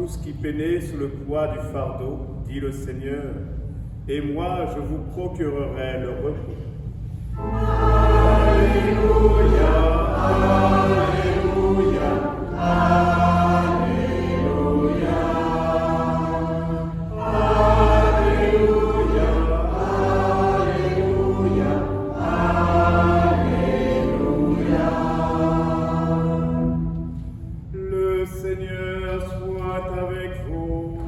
tous qui peinez sous le poids du fardeau, dit le Seigneur, et moi je vous procurerai le repos. Alléluia, Alléluia, Alléluia, Alléluia, Alléluia, Alléluia. Le Seigneur soit avec vous.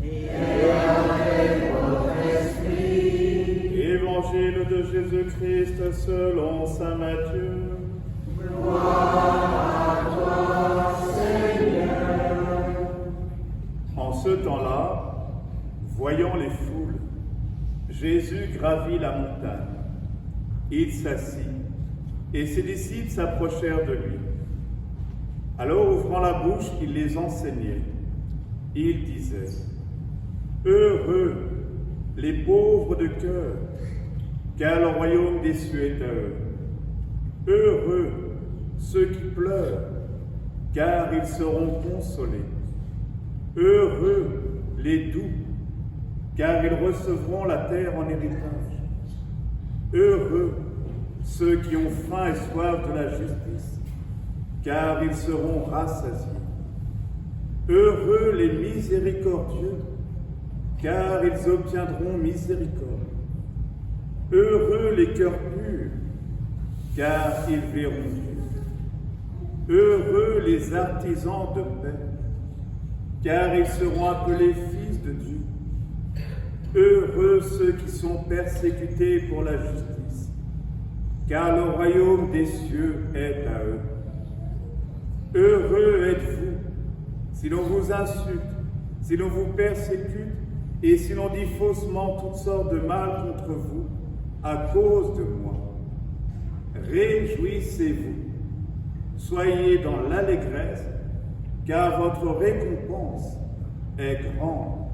Et avec votre esprit. Évangile de Jésus-Christ selon saint Matthieu. Gloire à toi, Seigneur. En ce temps-là, voyant les foules, Jésus gravit la montagne. Il s'assit, et ses disciples s'approchèrent de lui. Alors, ouvrant la bouche, il les enseignait. Il disait: Heureux les pauvres de cœur, car le royaume des cieux est à eux. Heureux ceux qui pleurent, car ils seront consolés. Heureux les doux, car ils recevront la terre en héritage. Heureux ceux qui ont faim et soif de la justice, car ils seront rassasiés. Heureux les miséricordieux, car ils obtiendront miséricorde. Heureux les cœurs purs, car ils verront Dieu. Heureux les artisans de paix, car ils seront appelés fils de Dieu. Heureux ceux qui sont persécutés pour la justice, car le royaume des cieux est à eux. Heureux êtes-vous si l'on vous insulte, si l'on vous persécute, et si l'on dit faussement toutes sortes de mal contre vous à cause de moi. Réjouissez-vous, soyez dans l'allégresse, car votre récompense est grande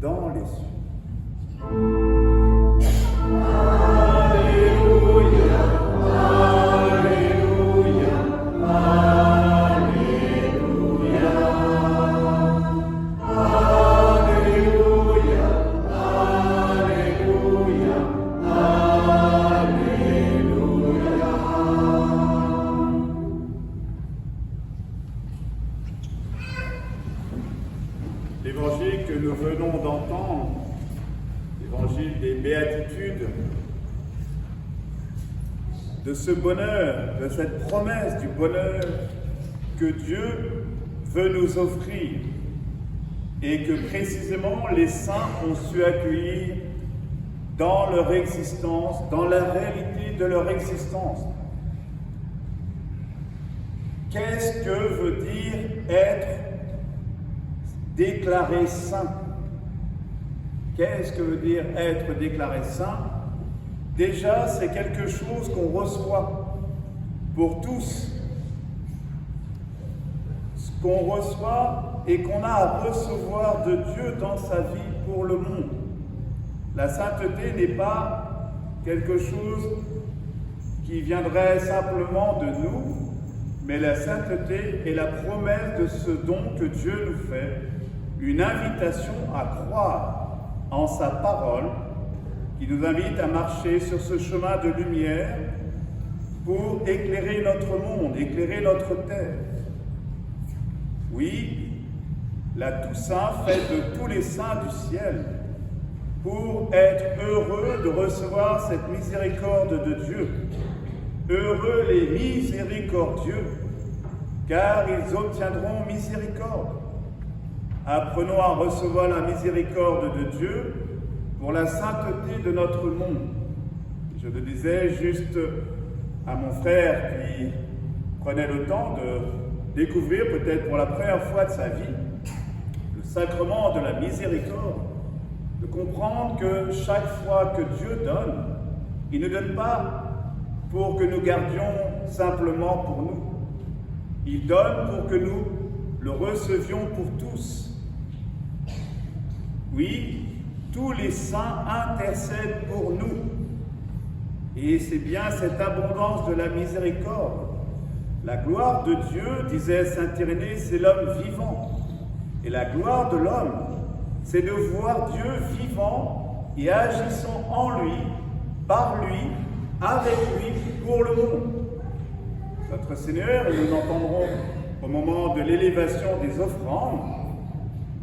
dans les cieux. Alléluia, Alléluia, Alléluia, Alléluia, Alléluia, Alléluia. L'évangile que nous venons d'entendre, l'évangile des béatitudes, de ce bonheur, de cette promesse du bonheur que Dieu veut nous offrir et que précisément les saints ont su accueillir dans leur existence, dans la réalité de leur existence. Qu'est-ce que veut dire être déclaré saint? Qu'est-ce que veut dire être déclaré saint? Déjà, c'est quelque chose qu'on reçoit pour tous. Ce qu'on reçoit et qu'on a à recevoir de Dieu dans sa vie pour le monde. La sainteté n'est pas quelque chose qui viendrait simplement de nous, mais la sainteté est la promesse de ce don que Dieu nous fait, une invitation à croire en sa parole, qui nous invite à marcher sur ce chemin de lumière pour éclairer notre monde, éclairer notre terre. Oui, la Toussaint faite de tous les saints du ciel pour être heureux de recevoir cette miséricorde de Dieu. Heureux les miséricordieux, car ils obtiendront miséricorde. Apprenons à recevoir la miséricorde de Dieu pour la sainteté de notre monde. Je le disais juste à mon frère qui prenait le temps de découvrir peut-être pour la première fois de sa vie le sacrement de la miséricorde, de comprendre que chaque fois que Dieu donne, il ne donne pas pour que nous gardions simplement pour nous. Il donne pour que nous le recevions pour tous. Oui, tous les saints intercèdent pour nous. Et c'est bien cette abondance de la miséricorde. La gloire de Dieu, disait saint Irénée, c'est l'homme vivant. Et la gloire de l'homme, c'est de voir Dieu vivant et agissant en lui, par lui, avec lui, pour le monde. Notre Seigneur, et nous l'entendrons au moment de l'élévation des offrandes,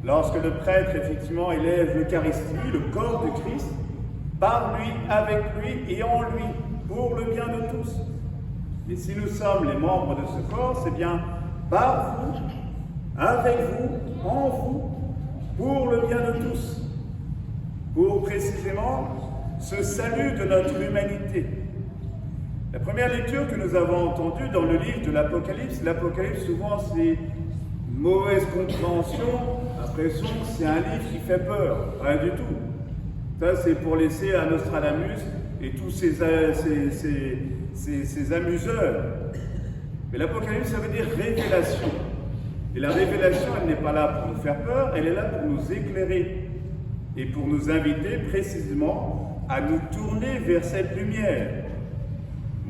lorsque le prêtre, effectivement, élève l'Eucharistie, le corps de Christ, par lui, avec lui et en lui, pour le bien de tous. Et si nous sommes les membres de ce corps, c'est bien par vous, avec vous, en vous, pour le bien de tous, pour précisément ce salut de notre humanité. La première lecture que nous avons entendue dans le livre de l'Apocalypse souvent c'est une mauvaise compréhension, l'impression que c'est un livre qui fait peur, rien du tout. Ça c'est pour laisser à Nostradamus et tous ces amuseurs. Mais l'Apocalypse, ça veut dire révélation. Et la révélation, elle n'est pas là pour nous faire peur, elle est là pour nous éclairer et pour nous inviter précisément à nous tourner vers cette lumière.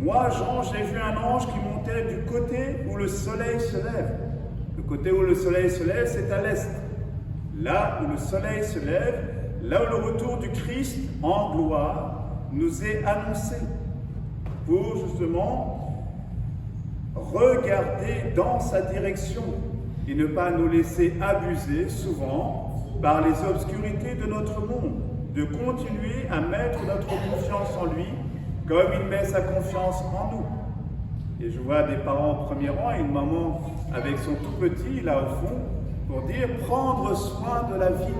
Moi, Jean, j'ai vu un ange qui montait du côté où le soleil se lève. Le côté où le soleil se lève, c'est à l'est. Là où le soleil se lève, là où le retour du Christ en gloire nous est annoncé, pour justement regarder dans sa direction et ne pas nous laisser abuser souvent par les obscurités de notre monde, de continuer à mettre notre confiance en lui comme il met sa confiance en nous. Et je vois des parents au premier rang et une maman avec son tout petit là au fond pour dire prendre soin de la vie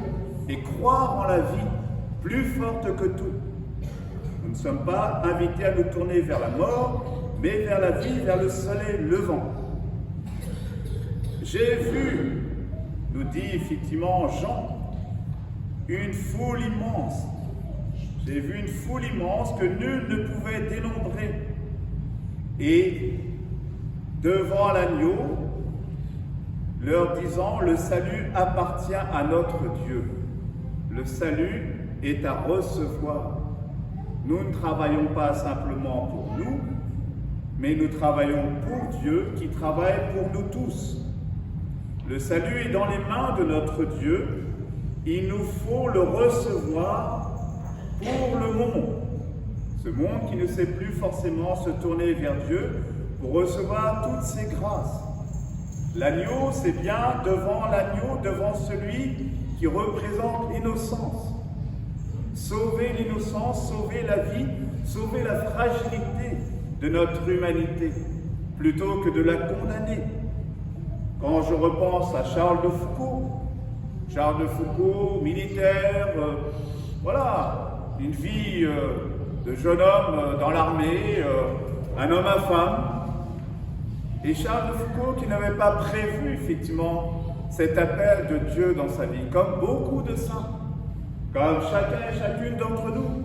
et croire en la vie plus forte que tout. Nous ne sommes pas invités à nous tourner vers la mort, mais vers la vie, vers le soleil levant. J'ai vu, nous dit effectivement Jean, une foule immense. J'ai vu une foule immense que nul ne pouvait dénombrer. Et devant l'agneau, leur disant, le salut appartient à notre Dieu. Le salut est à recevoir. Nous ne travaillons pas simplement pour nous, mais nous travaillons pour Dieu qui travaille pour nous tous. Le salut est dans les mains de notre Dieu. Il nous faut le recevoir pour le monde. Ce monde qui ne sait plus forcément se tourner vers Dieu pour recevoir toutes ses grâces. L'agneau, c'est bien devant l'agneau, devant celui qui représente l'innocence. Sauver l'innocence, sauver la vie, sauver la fragilité de notre humanité, plutôt que de la condamner. Quand je repense à Charles de Foucault, militaire, voilà, une vie de jeune homme dans l'armée, un homme à femme, et Charles de Foucault qui n'avait pas prévu effectivement cet appel de Dieu dans sa vie, comme beaucoup de saints, comme chacun et chacune d'entre nous.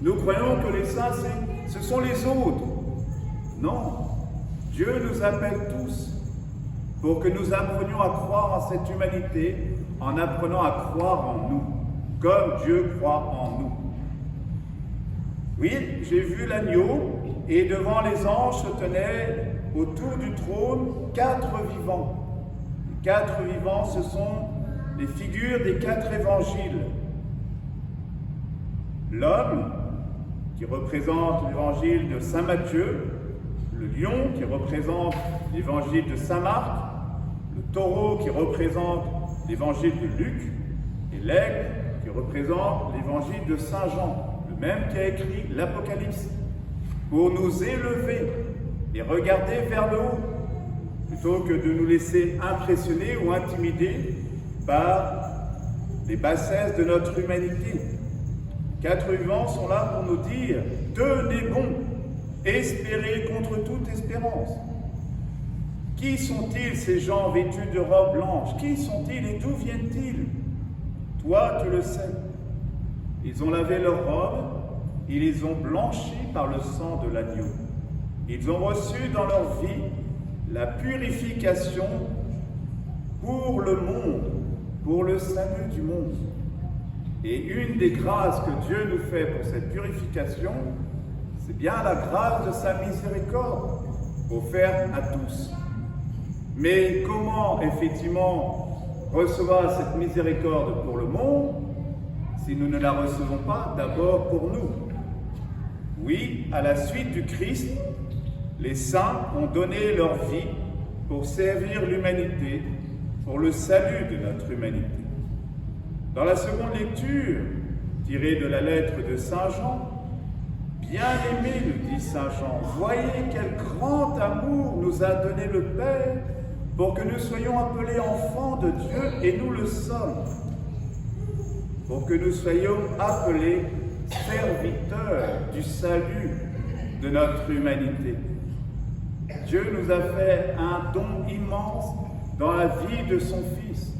Nous croyons que les saints, ce sont les autres. Non, Dieu nous appelle tous pour que nous apprenions à croire en cette humanité, en apprenant à croire en nous, comme Dieu croit en nous. Oui, j'ai vu l'agneau, et devant les anges se tenaient autour du trône 4 vivants. Les 4 vivants, ce sont les figures des 4 évangiles. L'homme, qui représente l'évangile de saint Matthieu, le lion, qui représente l'évangile de saint Marc, le taureau, qui représente l'évangile de Luc, et l'aigle, qui représente l'évangile de saint Jean, le même qui a écrit l'Apocalypse, pour nous élever et regarder vers le haut, plutôt que de nous laisser impressionner ou intimider par les bassesses de notre humanité. 4 vivants sont là pour nous dire « Tenez bon, espérez contre toute espérance ». Qui sont-ils ces gens vêtus de robes blanches? Qui sont-ils et d'où viennent-ils? Toi, tu le sais. Ils ont lavé leurs robes, ils les ont blanchis par le sang de l'agneau. Ils ont reçu dans leur vie la purification pour le monde, pour le salut du monde. Et une des grâces que Dieu nous fait pour cette purification, c'est bien la grâce de sa miséricorde, offerte à tous. Mais comment, effectivement, recevoir cette miséricorde pour le monde si nous ne la recevons pas d'abord pour nous? Oui, à la suite du Christ, les saints ont donné leur vie pour servir l'humanité, pour le salut de notre humanité. Dans la seconde lecture, tirée de la lettre de Saint Jean, bien-aimé, nous dit Saint Jean, voyez quel grand amour nous a donné le Père pour que nous soyons appelés enfants de Dieu, et nous le sommes. Pour que nous soyons appelés serviteurs du salut de notre humanité. Dieu nous a fait un don immense dans la vie de son Fils,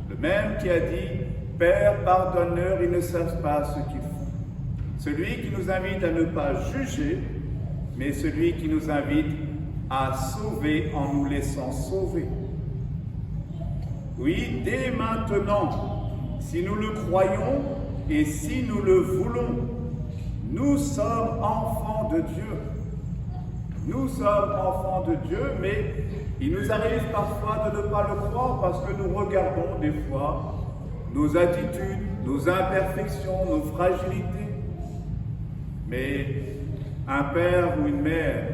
le même qui a dit « Père, pardonne-leur, ils ne savent pas ce qu'ils font ». Celui qui nous invite à ne pas juger, mais celui qui nous invite à sauver en nous laissant sauver. Oui, dès maintenant, si nous le croyons et si nous le voulons, nous sommes enfants de Dieu. Nous sommes enfants de Dieu, mais il nous arrive parfois de ne pas le croire parce que nous regardons des fois nos attitudes, nos imperfections, nos fragilités. Mais un père ou une mère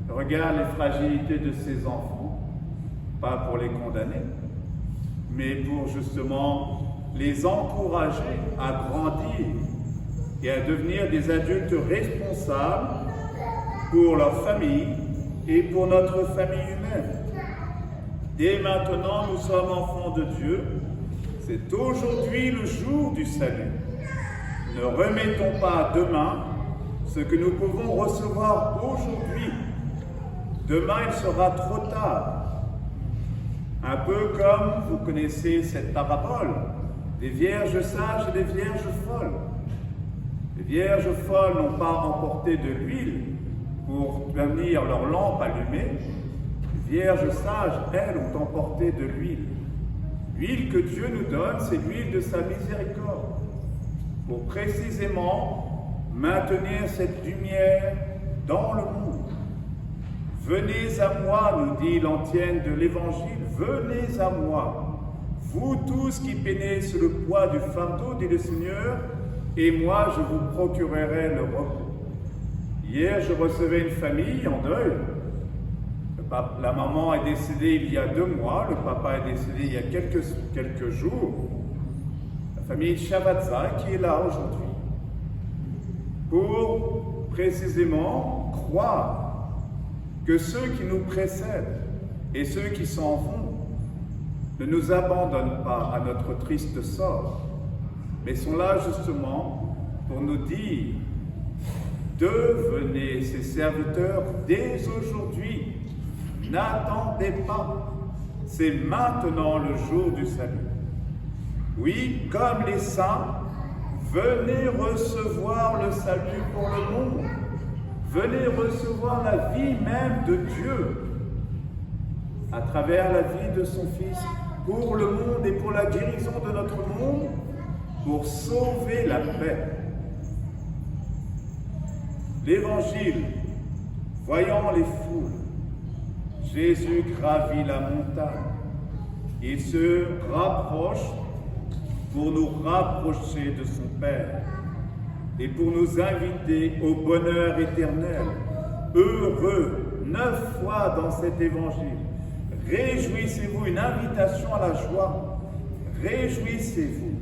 regarde les fragilités de ses enfants, pas pour les condamner, mais pour justement les encourager à grandir et à devenir des adultes responsables pour leur famille et pour notre famille humaine. Dès maintenant, nous sommes enfants de Dieu. C'est aujourd'hui le jour du salut. Ne remettons pas à demain ce que nous pouvons recevoir aujourd'hui. Demain, il sera trop tard. Un peu comme vous connaissez cette parabole des vierges sages et des vierges folles. Les vierges folles n'ont pas emporté de l'huile pour tenir leur lampe allumée. Les vierges sages, elles, ont emporté de l'huile. L'huile que Dieu nous donne, c'est l'huile de sa miséricorde, pour précisément maintenir cette lumière dans le monde. Venez à moi, nous dit l'antienne de l'Évangile, venez à moi, vous tous qui peinez sous le poids du fardeau, dit le Seigneur, et moi je vous procurerai le repos. Hier, je recevais une famille en deuil. La maman est décédée il y a 2 mois, le papa est décédé il y a quelques jours. La famille Chavatza qui est là aujourd'hui. Pour précisément croire que ceux qui nous précèdent et ceux qui s'en vont ne nous abandonnent pas à notre triste sort, mais sont là justement pour nous dire: devenez ses serviteurs dès aujourd'hui. N'attendez pas. C'est maintenant le jour du salut. Oui, comme les saints, venez recevoir le salut pour le monde. Venez recevoir la vie même de Dieu à travers la vie de son Fils pour le monde et pour la guérison de notre monde, pour sauver la paix. L'Évangile, voyant les foules, Jésus gravit la montagne. Il se rapproche pour nous rapprocher de son Père et pour nous inviter au bonheur éternel. Heureux, 9 fois dans cet évangile. Réjouissez-vous, une invitation à la joie. Réjouissez-vous.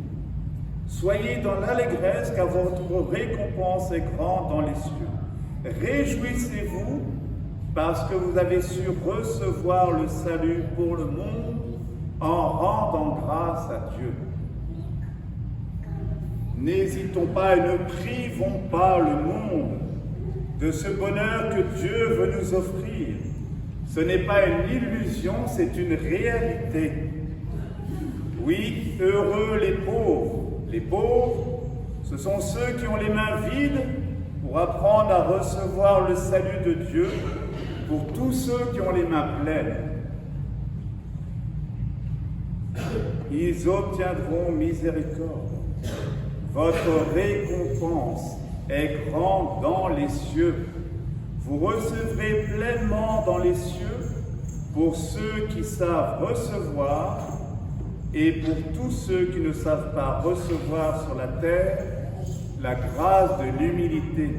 Soyez dans l'allégresse car votre récompense est grande dans les cieux. Réjouissez-vous parce que vous avez su recevoir le salut pour le monde en rendant grâce à Dieu. N'hésitons pas et ne privons pas le monde de ce bonheur que Dieu veut nous offrir. Ce n'est pas une illusion, c'est une réalité. Oui, heureux les pauvres. Les pauvres, ce sont ceux qui ont les mains vides pour apprendre à recevoir le salut de Dieu pour tous ceux qui ont les mains pleines. Ils obtiendront miséricorde. Votre récompense est grande dans les cieux. Vous recevrez pleinement dans les cieux pour ceux qui savent recevoir et pour tous ceux qui ne savent pas recevoir sur la terre la grâce de l'humilité.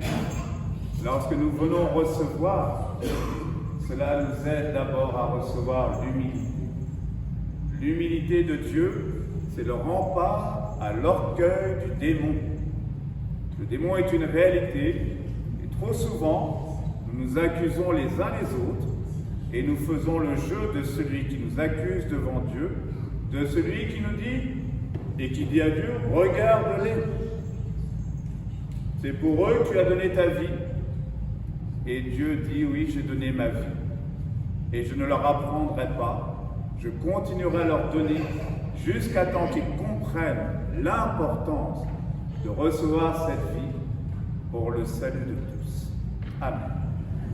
Lorsque nous venons recevoir, cela nous aide d'abord à recevoir l'humilité. L'humilité de Dieu, c'est le rempart à l'orgueil du démon. Le démon est une réalité, et trop souvent, nous nous accusons les uns les autres, et nous faisons le jeu de celui qui nous accuse devant Dieu, de celui qui nous dit, et qui dit à Dieu, regarde-les. C'est pour eux que tu as donné ta vie. Et Dieu dit, oui, j'ai donné ma vie. Et je ne leur apprendrai pas. Je continuerai à leur donner jusqu'à temps qu'ils comprennent l'importance de recevoir cette vie pour le salut de tous. Amen.